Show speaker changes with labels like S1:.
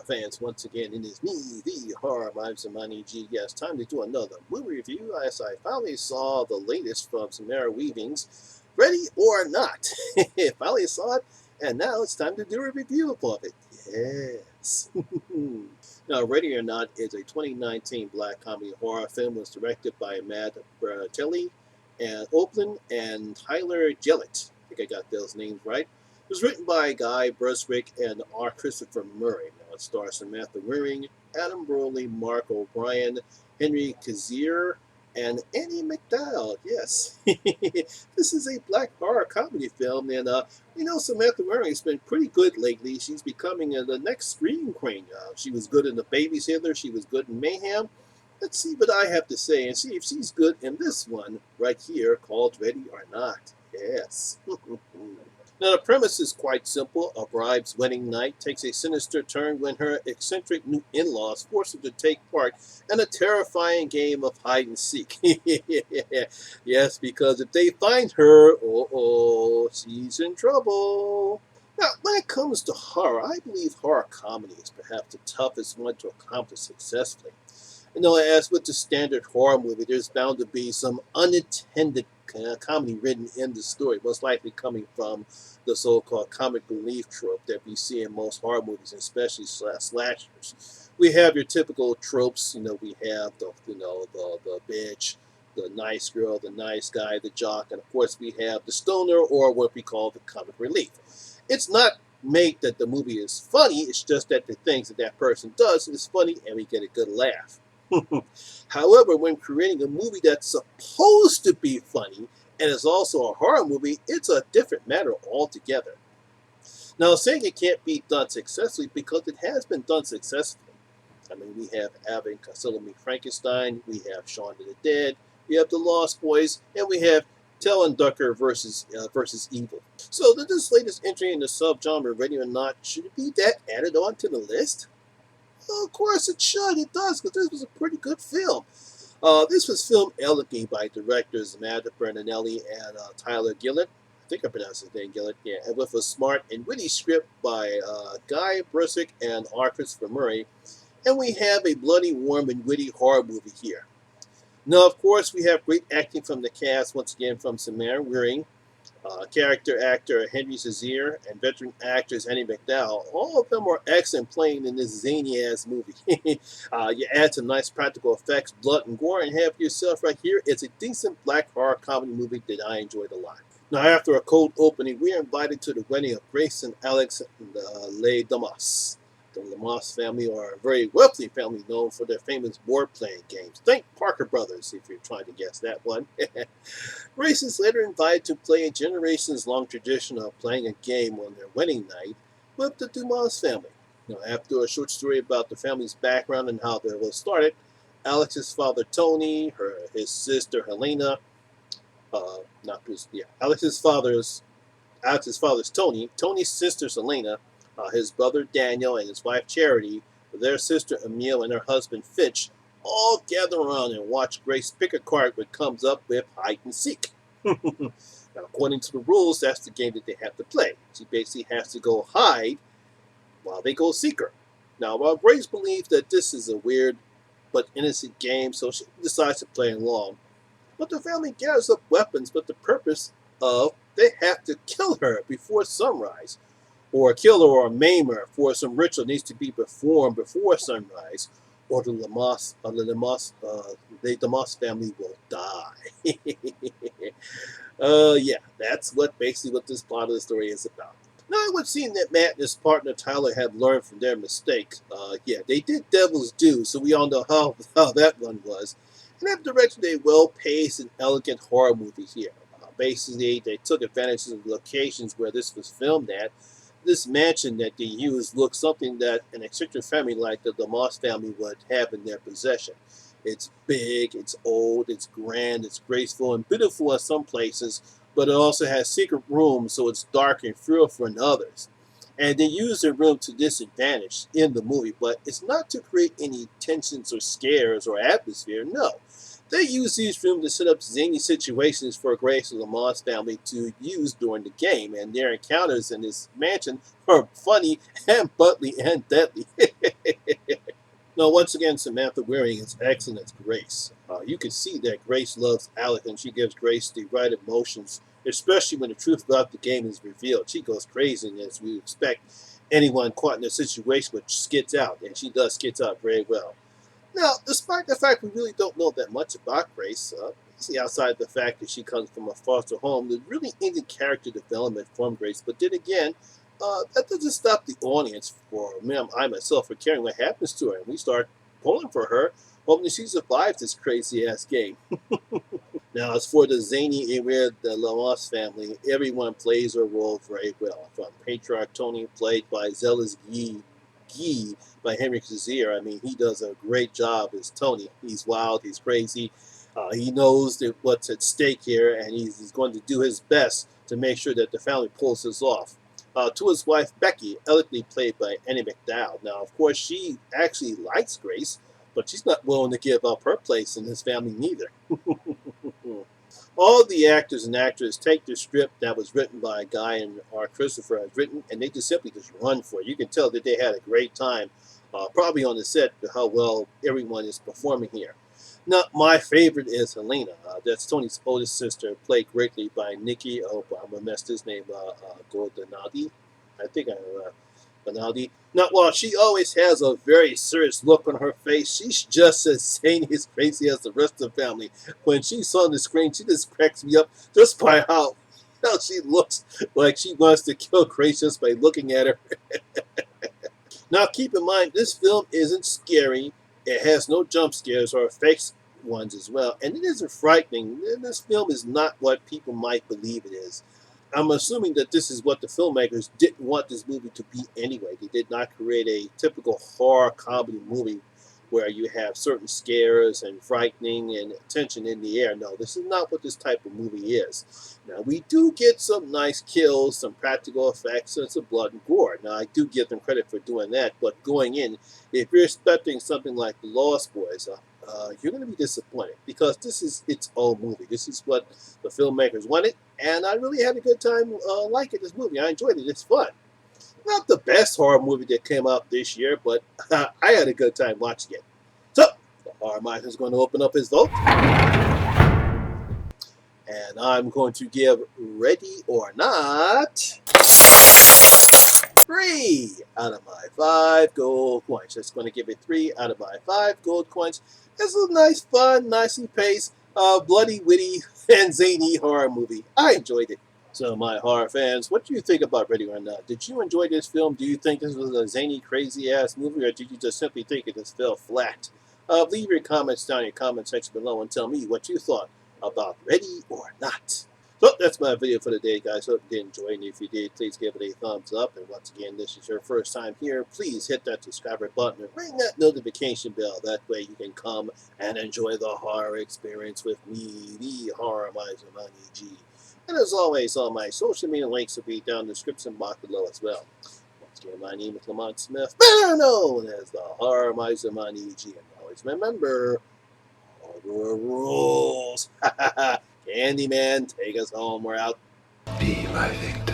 S1: fans, once again, it is me, the Horror Miser Monty G. Yes, time to do another movie review as I finally saw the latest from Samara Weaving's Ready or Not. Finally saw it, and now it's time to do a review of it. Yes. Now, Ready or Not is a 2019 black comedy horror film. It was directed by Matt Bertelli and Oakland and Tyler Gillett. I think I got those names right. It was written by Guy Burswick and R. Christopher Murray. Now it stars Samantha Weaving, Adam Brody, Mark O'Brien, Henry Kazier, and Annie McDowell. Yes, this is a black horror comedy film, and Samantha Weaving has been pretty good lately. She's becoming the next Scream Queen. She was good in The Babysitter. She was good in Mayhem. Let's see what I have to say and see if she's good in this one right here called Ready or Not. Yes. Now, the premise is quite simple. A bride's wedding night takes a sinister turn when her eccentric new in-laws force her to take part in a terrifying game of hide and seek. Yes, because if they find her, she's in trouble. Now, when it comes to horror, I believe horror comedy is perhaps the toughest one to accomplish successfully. As with the standard horror movie, there's bound to be some unintended comedy written in the story, most likely coming from the so-called comic relief trope that we see in most horror movies, especially slashers. We have your typical tropes. We have the bitch, the nice girl, the nice guy, the jock, and of course we have the stoner, or what we call the comic relief. It's not made that the movie is funny. It's just that the things that person does is funny, and we get a good laugh. However, when creating a movie that's supposed to be funny and is also a horror movie, it's a different matter altogether. Now, saying it can't be done successfully because it has been done successfully. We have Abbott and Costello meet Frankenstein, we have Shaun of the Dead, we have The Lost Boys, and we have Tell Ducker versus Evil. So, this latest entry in the subgenre, Ready or Not, should it be that added on to the list? Well, of course it should. It does, because this was a pretty good film. This was filmed elegantly by directors Matt Bertinelli and Tyler Gillett. I think I pronounced his name Gillett. Yeah, and with a smart and witty script by Guy Burswick and R. Christopher Murray. And we have a bloody, warm, and witty horror movie here. Now, of course, we have great acting from the cast, once again from Samara Weaving, character actor Henry Cazier, and veteran actress Annie McDowell. All of them are excellent playing in this zany-ass movie. You add some nice practical effects, blood and gore, and have yourself right here. It's a decent black horror comedy movie that I enjoyed a lot. Now, after a cold opening, we are invited to the wedding of Grace and Alex Le Damas. The Lamas family are a very wealthy family known for their famous board-playing games. Think Parker Brothers, if you're trying to guess that one. Grace is later invited to play a generations-long tradition of playing a game on their wedding night with the Dumas family. Now, after a short story about the family's background and how they was started, Alex's father Tony, his sister Helena, Alex's father's Tony, Tony's sister Selena, his brother Daniel, and his wife Charity, their sister Emile, and her husband Fitch, all gather around and watch Grace pick a card that comes up with hide and seek. Now, according to the rules, that's the game that they have to play. She basically has to go hide while they go seek her. Now, while Grace believes that this is a weird but innocent game, so she decides to play along. But the family gathers up weapons with the purpose of they have to kill her before sunrise, or kill her or maim her, for some ritual needs to be performed before sunrise, or the Damas family will die. Yeah, that's basically what this part of the story is about. Now, it would seem that Matt and his partner Tyler have learned from their mistakes. Yeah, they did Devil's Due, so we all know how that one was. And have directed a well-paced and elegant horror movie here. Basically, they took advantage of the locations where this was filmed at. This mansion that they used looks something that an eccentric family like the Damas family would have in their possession. It's big, it's old, it's grand, it's graceful and beautiful in some places, but it also has secret rooms, so it's dark and fearful in others. And they use their room to disadvantage in the movie, but it's not to create any tensions or scares or atmosphere. No, they use these rooms to set up zany situations for Grace and Lamont's family to use during the game, and their encounters in this mansion are funny and buttly and deadly. Now, once again, Samantha Weaving is excellent as Grace. You can see that Grace loves Alec and she gives Grace the right emotions, especially when the truth about the game is revealed. She goes crazy, and as we expect anyone caught in a situation, which skits out, and she does skits out very well. Now, despite the fact we really don't know that much about Grace, see, outside the fact that she comes from a foster home, there's really any character development from Grace. But then again, that doesn't stop the audience for me, I myself, for caring what happens to her. And we start pulling for her, hoping she survives this crazy ass game. Now, as for the zany area, the Lamas family, everyone plays their role very well. From Patriarch Tony, played by Zealous Guy by Henry Cazier. I mean, he does a great job as Tony. He's wild, he's crazy. He knows that what's at stake here, and he's going to do his best to make sure that the family pulls this off. To his wife, Becky, elegantly played by Annie McDowell. Now, of course, she actually likes Grace, but she's not willing to give up her place in his family neither. All the actors and actresses take the script that was written by a guy and R. Christopher has written, and they just simply just run for it. You can tell that they had a great time, probably on the set, for how well everyone is performing here. Now, my favorite is Helena. That's Tony's oldest sister, played greatly by Nikki. I hope I'm gonna mess his name, Gordonati. I think Benaldi. Now, while she always has a very serious look on her face, she's just as sane as crazy as the rest of the family. When she's on the screen, she just cracks me up just by how she looks like she wants to kill Grace just by looking at her. Now, keep in mind, this film isn't scary. It has no jump scares or fake ones as well, and it isn't frightening. This film is not what people might believe it is. I'm assuming that this is what the filmmakers didn't want this movie to be anyway. They did not create a typical horror comedy movie where you have certain scares and frightening and tension in the air. No, this is not what this type of movie is. Now, we do get some nice kills, some practical effects, and some blood and gore. Now, I do give them credit for doing that, but going in, if you're expecting something like The Lost Boys, you're going to be disappointed because this is its own movie. This is what the filmmakers wanted, and I really had a good time liking this movie. I enjoyed it. It's fun. Not the best horror movie that came out this year, but I had a good time watching it. So, the Horror Miser is going to open up his vote, and I'm going to give Ready or Not 3 out of my 5 gold coins. Just going to give it 3 out of my 5 gold coins. It's a nice, fun, nicely paced, bloody, witty, and zany horror movie. I enjoyed it. So, my horror fans, what do you think about Ready or Not? Did you enjoy this film? Do you think this was a zany, crazy-ass movie, or did you just simply think it just fell flat? Leave your comments down in the comment section below and tell me what you thought about Ready or Not. So, that's my video for today, guys. Hope you did enjoy, and if you did, please give it a thumbs up. And once again, this is your first time here, please hit that subscribe button and ring that notification bell. That way you can come and enjoy the horror experience with me, the Horror Miser Monty G. And as always, all my social media links will be down in the description box below as well. Once again, my name is Lamont Smith, better known as the Horror Miser Monty G. And always remember, horror rules. Candyman, take us home. We're out. Be my victim.